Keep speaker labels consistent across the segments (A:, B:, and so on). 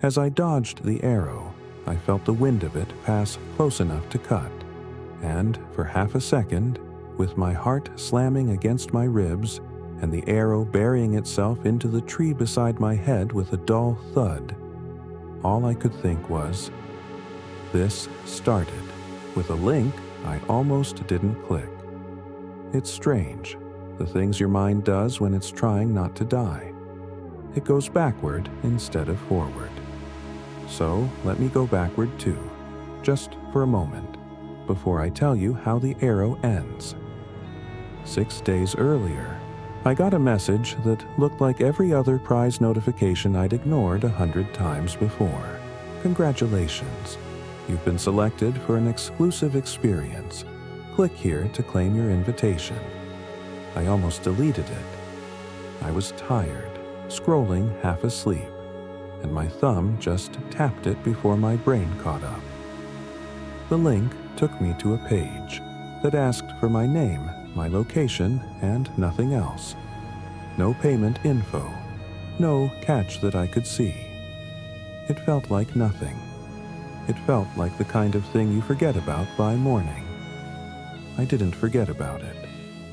A: As I dodged the arrow, I felt the wind of it pass close enough to cut, and for half a second, with my heart slamming against my ribs and the arrow burying itself into the tree beside my head with a dull thud, all I could think was, this started with a link I almost didn't click. It's strange, the things your mind does when it's trying not to die. It goes backward instead of forward. So let me go backward too, just for a moment, before I tell you how the arrow ends. 6 days earlier, I got a message that looked like every other prize notification I'd ignored 100 times before. Congratulations, you've been selected for an exclusive experience. Click here to claim your invitation. I almost deleted it. I was tired, scrolling half asleep, and my thumb just tapped it before my brain caught up. The link took me to a page that asked for my name, my location, and nothing else. No payment info, no catch that I could see. It felt like nothing. It felt like the kind of thing you forget about by morning. I didn't forget about it.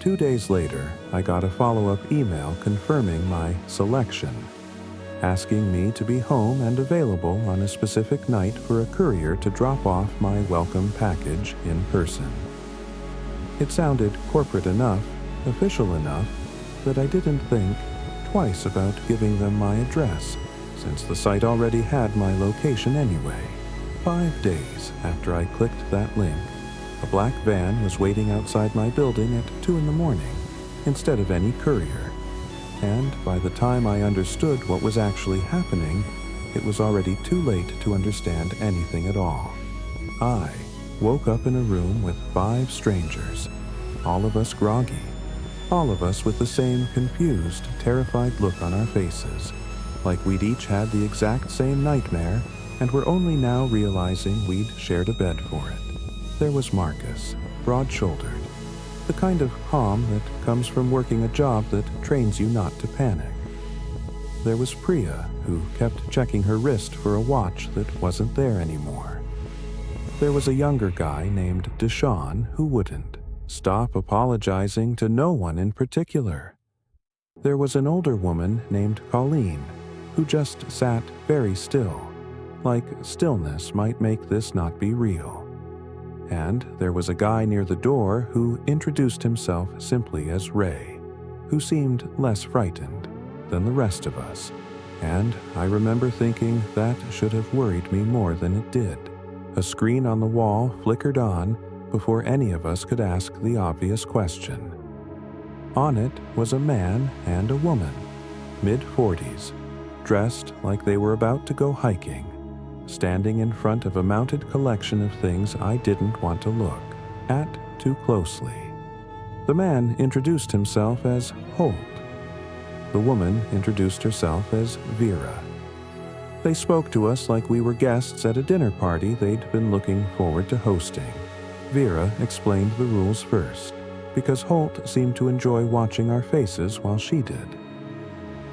A: 2 days later, I got a follow-up email confirming my selection, asking me to be home and available on a specific night for a courier to drop off my welcome package in person. It sounded corporate enough, official enough, that I didn't think twice about giving them my address, since the site already had my location anyway. 5 days after I clicked that link, a black van was waiting outside my building at 2 a.m. instead of any courier. And by the time I understood what was actually happening, it was already too late to understand anything at all. I woke up in a room with 5 strangers, all of us groggy, all of us with the same confused, terrified look on our faces, like we'd each had the exact same nightmare and were only now realizing we'd shared a bed for it. There was Marcus, broad-shouldered, the kind of calm that comes from working a job that trains you not to panic. There was Priya, who kept checking her wrist for a watch that wasn't there anymore. There was a younger guy named Deshaun who wouldn't stop apologizing to no one in particular. There was an older woman named Colleen, who just sat very still, like stillness might make this not be real. And there was a guy near the door who introduced himself simply as Ray, who seemed less frightened than the rest of us, and I remember thinking that should have worried me more than it did. A screen on the wall flickered on before any of us could ask the obvious question. On it was a man and a woman, mid-40s, dressed like they were about to go hiking, standing in front of a mounted collection of things I didn't want to look at too closely. The man introduced himself as Holt. The woman introduced herself as Vera. They spoke to us like we were guests at a dinner party they'd been looking forward to hosting. Vera explained the rules first, because Holt seemed to enjoy watching our faces while she did.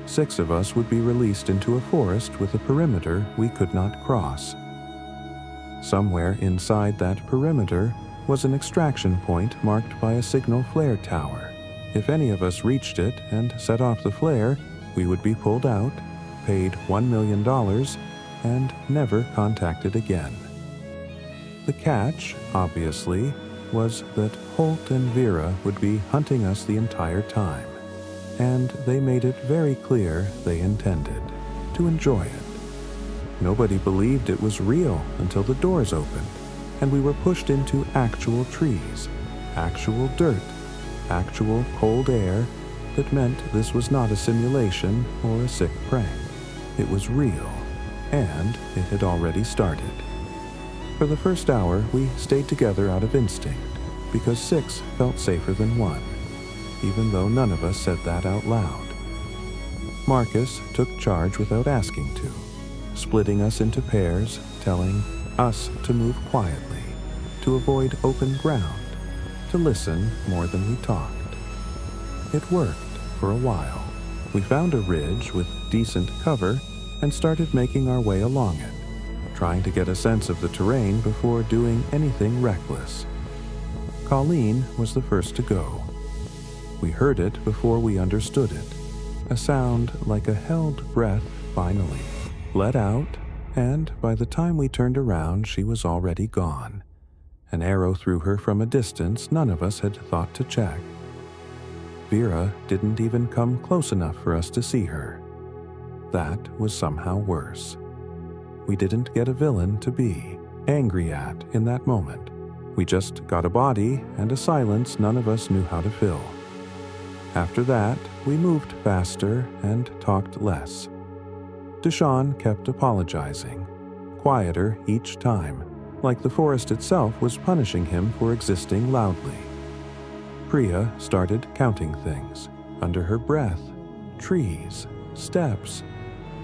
A: 6 of us would be released into a forest with a perimeter we could not cross. Somewhere inside that perimeter was an extraction point marked by a signal flare tower. If any of us reached it and set off the flare, we would be pulled out, paid $1 million, and never contacted again. The catch, obviously, was that Holt and Vera would be hunting us the entire time, and they made it very clear they intended to enjoy it. Nobody believed it was real until the doors opened, and we were pushed into actual trees, actual dirt, actual cold air that meant this was not a simulation or a sick prank. It was real, and it had already started. For the first hour, we stayed together out of instinct, because 6 felt safer than 1, even though none of us said that out loud. Marcus took charge without asking to, splitting us into pairs, telling us to move quietly, to avoid open ground, to listen more than we talked. It worked for a while. We found a ridge with decent cover and started making our way along it, trying to get a sense of the terrain before doing anything reckless. Colleen was the first to go. We heard it before we understood it, a sound like a held breath finally let out, and by the time we turned around she was already gone. An arrow through her from a distance none of us had thought to check. Vera didn't even come close enough for us to see her. That was somehow worse. We didn't get a villain to be angry at in that moment. We just got a body and a silence none of us knew how to fill. After that, we moved faster and talked less. Deshawn kept apologizing, quieter each time, like the forest itself was punishing him for existing loudly. Priya started counting things, under her breath, trees, steps,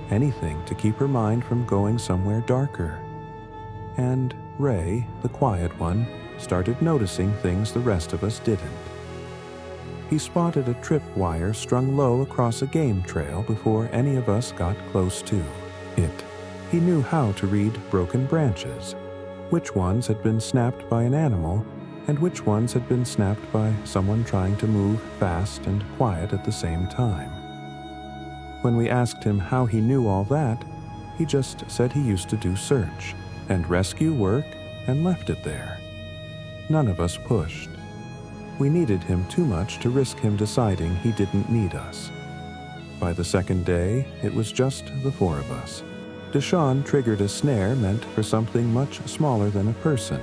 A: anything to keep her mind from going somewhere darker. And Ray, the quiet one, started noticing things the rest of us didn't. He spotted a tripwire strung low across a game trail before any of us got close to it. He knew how to read broken branches, which ones had been snapped by an animal and which ones had been snapped by someone trying to move fast and quiet at the same time. When we asked him how he knew all that, he just said he used to do search and rescue work and left it there. None of us pushed. We needed him too much to risk him deciding he didn't need us. By the second day, it was just the four of us. Deshawn triggered a snare meant for something much smaller than a person,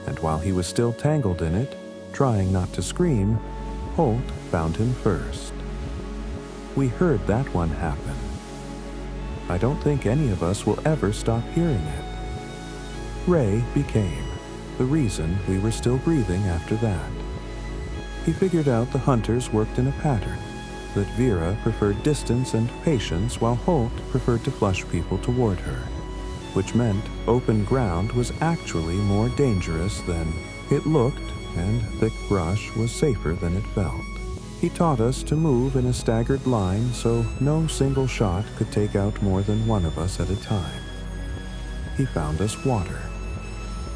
A: and while he was still tangled in it, trying not to scream, Holt found him first. We heard that one happen. I don't think any of us will ever stop hearing it. Ray became the reason we were still breathing after that. He figured out the hunters worked in a pattern, that Vera preferred distance and patience while Holt preferred to flush people toward her, which meant open ground was actually more dangerous than it looked, and thick brush was safer than it felt. He taught us to move in a staggered line so no single shot could take out more than one of us at a time. He found us water.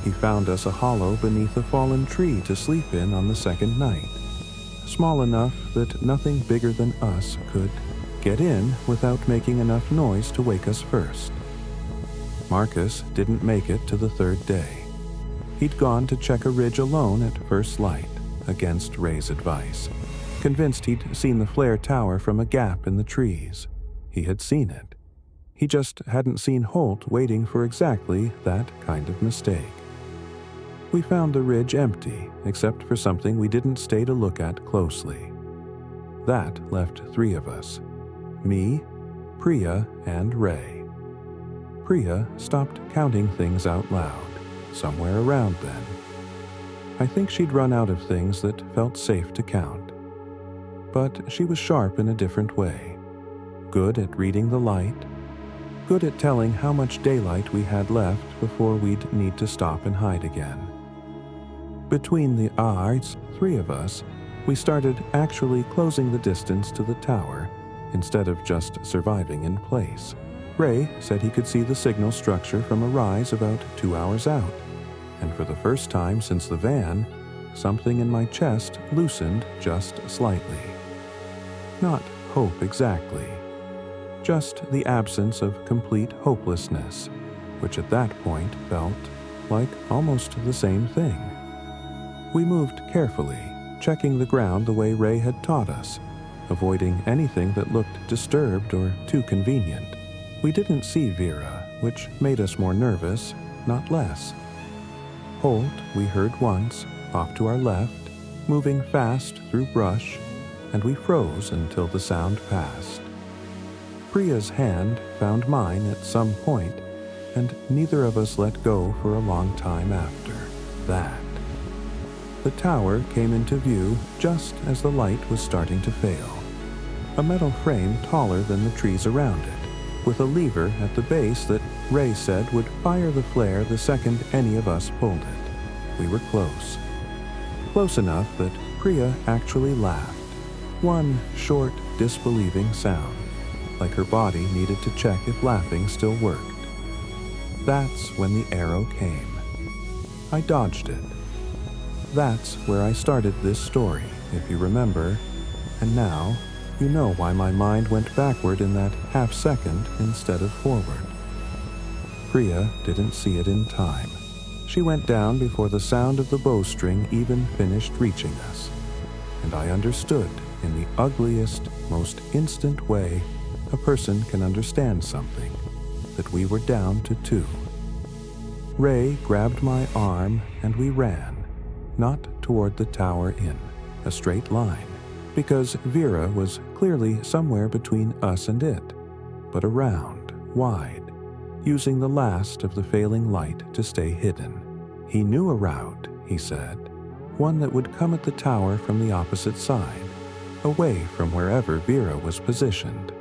A: He found us a hollow beneath a fallen tree to sleep in on the second night, small enough that nothing bigger than us could get in without making enough noise to wake us first. Marcus didn't make it to the third day. He'd gone to check a ridge alone at first light, against Ray's advice, convinced he'd seen the flare tower from a gap in the trees. He had seen it. He just hadn't seen Holt waiting for exactly that kind of mistake. We found the ridge empty, except for something we didn't stay to look at closely. That left three of us: me, Priya, and Ray. Priya stopped counting things out loud, somewhere around then. I think she'd run out of things that felt safe to count. But she was sharp in a different way, good at reading the light, good at telling how much daylight we had left before we'd need to stop and hide again. Between the odds, three of us, we started actually closing the distance to the tower instead of just surviving in place. Ray said he could see the signal structure from a rise about 2 hours out, and for the first time since the van, something in my chest loosened just slightly. Not hope exactly, just the absence of complete hopelessness, which at that point felt like almost the same thing. We moved carefully, checking the ground the way Ray had taught us, avoiding anything that looked disturbed or too convenient. We didn't see Vera, which made us more nervous, not less. Holt we heard once, off to our left, moving fast through brush, and we froze until the sound passed. Priya's hand found mine at some point, and neither of us let go for a long time after that. The tower came into view just as the light was starting to fail. A metal frame taller than the trees around it, with a lever at the base that Ray said would fire the flare the second any of us pulled it. We were close. Close enough that Priya actually laughed. One short, disbelieving sound. like her body needed to check if laughing still worked. That's when the arrow came. I dodged it. That's where I started this story, if you remember, and now you know why my mind went backward in that half second instead of forward. Priya didn't see it in time. She went down before the sound of the bowstring even finished reaching us, and I understood in the ugliest, most instant way a person can understand something, that we were down to 2. Ray grabbed my arm and we ran, not toward the tower in a straight line, because Vera was clearly somewhere between us and it, but around, wide, using the last of the failing light to stay hidden. He knew a route, he said, one that would come at the tower from the opposite side, away from wherever Vera was positioned.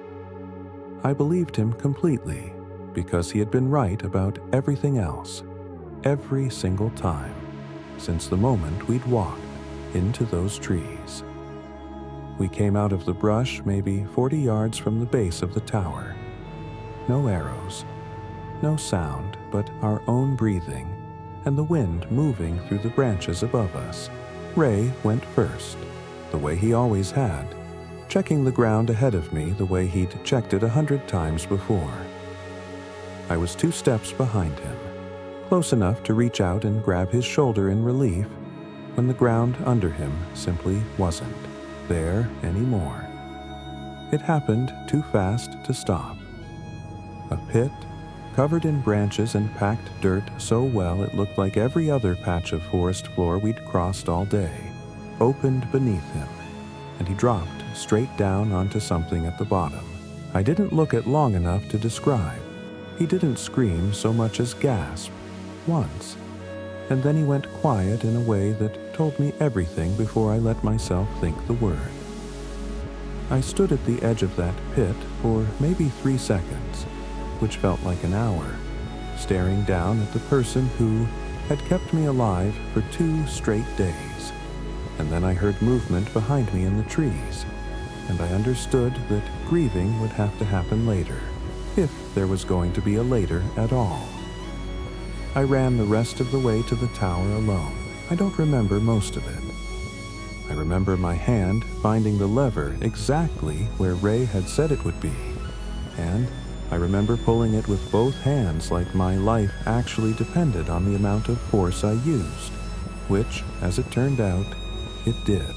A: I believed him completely, because he had been right about everything else, every single time, since the moment we'd walked into those trees. We came out of the brush maybe 40 yards from the base of the tower. No arrows, no sound but our own breathing and the wind moving through the branches above us. Ray went first, the way he always had, checking the ground ahead of me the way he'd checked it 100 times before. I was 2 steps behind him, close enough to reach out and grab his shoulder in relief when the ground under him simply wasn't there anymore. It happened too fast to stop. A pit, covered in branches and packed dirt so well it looked like every other patch of forest floor we'd crossed all day, opened beneath him, and he dropped straight down onto something at the bottom. I didn't look at long enough to describe. He didn't scream so much as gasp, once, and then he went quiet in a way that told me everything before I let myself think the word. I stood at the edge of that pit for maybe 3 seconds, which felt like an hour, staring down at the person who had kept me alive for 2 straight days. And then I heard movement behind me in the trees, and I understood that grieving would have to happen later, if there was going to be a later at all. I ran the rest of the way to the tower alone. I don't remember most of it. I remember my hand finding the lever exactly where Ray had said it would be, and I remember pulling it with both hands like my life actually depended on the amount of force I used, which, as it turned out, it did.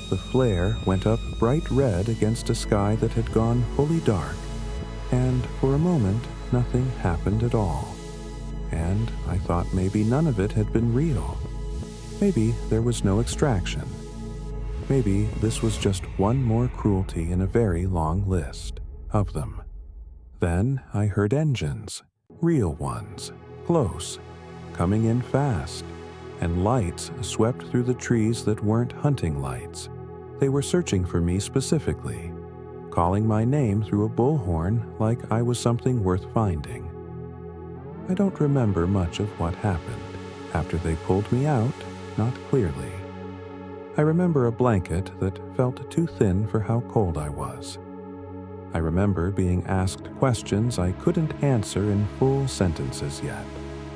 A: The flare went up bright red against a sky that had gone fully dark, and for a moment nothing happened at all. And I thought maybe none of it had been real. Maybe there was no extraction. Maybe this was just one more cruelty in a very long list of them. Then I heard engines, real ones, close, coming in fast, and lights swept through the trees that weren't hunting lights. They were searching for me specifically, calling my name through a bullhorn like I was something worth finding. I don't remember much of what happened. After they pulled me out, not clearly. I remember a blanket that felt too thin for how cold I was. I remember being asked questions I couldn't answer in full sentences yet.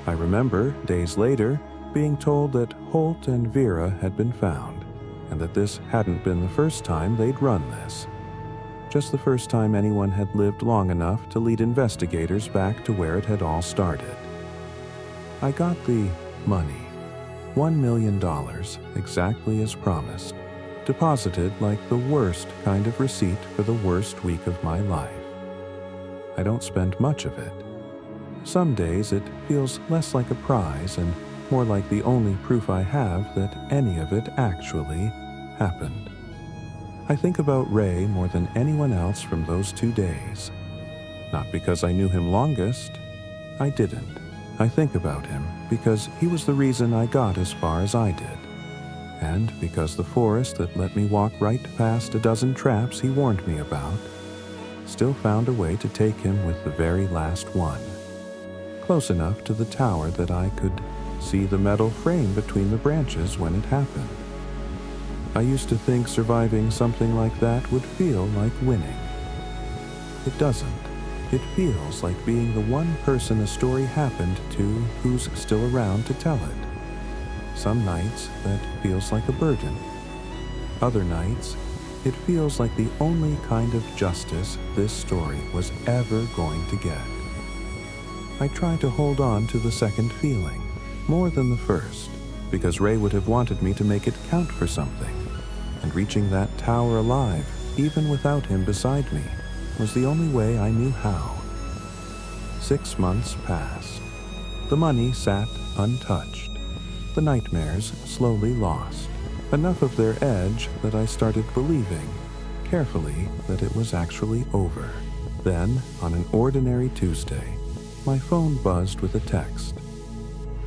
A: I remember, days later, being told that Holt and Vera had been found, and that this hadn't been the first time they'd run this. Just the first time anyone had lived long enough to lead investigators back to where it had all started. I got the money, $1 million, exactly as promised, deposited like the worst kind of receipt for the worst week of my life. I don't spend much of it. Some days it feels less like a prize and more like the only proof I have that any of it actually happened. I think about Ray more than anyone else from those 2 days. Not because I knew him longest. I didn't. I think about him because he was the reason I got as far as I did. And because the forest that let me walk right past a dozen traps he warned me about still found a way to take him with the very last one. Close enough to the tower that I could see the metal frame between the branches when it happened. I used to think surviving something like that would feel like winning. it doesn't. It feels like being the one person a story happened to who's still around to tell it. Some nights, that feels like a burden. Other nights, it feels like the only kind of justice this story was ever going to get. I try to hold on to the second feeling, more than the first, because Ray would have wanted me to make it count for something, and reaching that tower alive, even without him beside me, was the only way I knew how. 6 months passed. The money sat untouched. The nightmares slowly lost. Enough of their edge that I started believing, carefully, that it was actually over. Then, on an ordinary Tuesday, my phone buzzed with a text.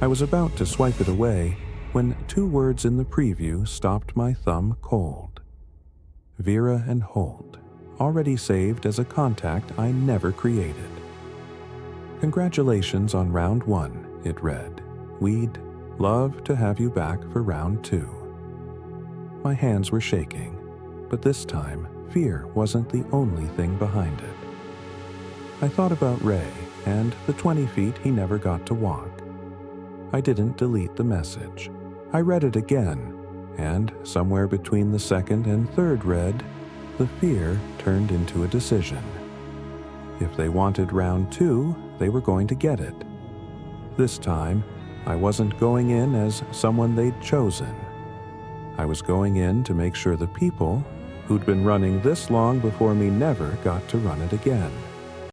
A: I was about to swipe it away when 2 words in the preview stopped my thumb cold. Vera and Holt, already saved as a contact I never created. Congratulations on round 1, it read. We'd love to have you back for round 2. My hands were shaking, but this time, fear wasn't the only thing behind it. I thought about Ray and the 20 feet he never got to walk. I didn't delete the message. I read it again, and somewhere between the second and third read, the fear turned into a decision. If they wanted round 2, they were going to get it. This time, I wasn't going in as someone they'd chosen. I was going in to make sure the people who'd been running this long before me never got to run it again.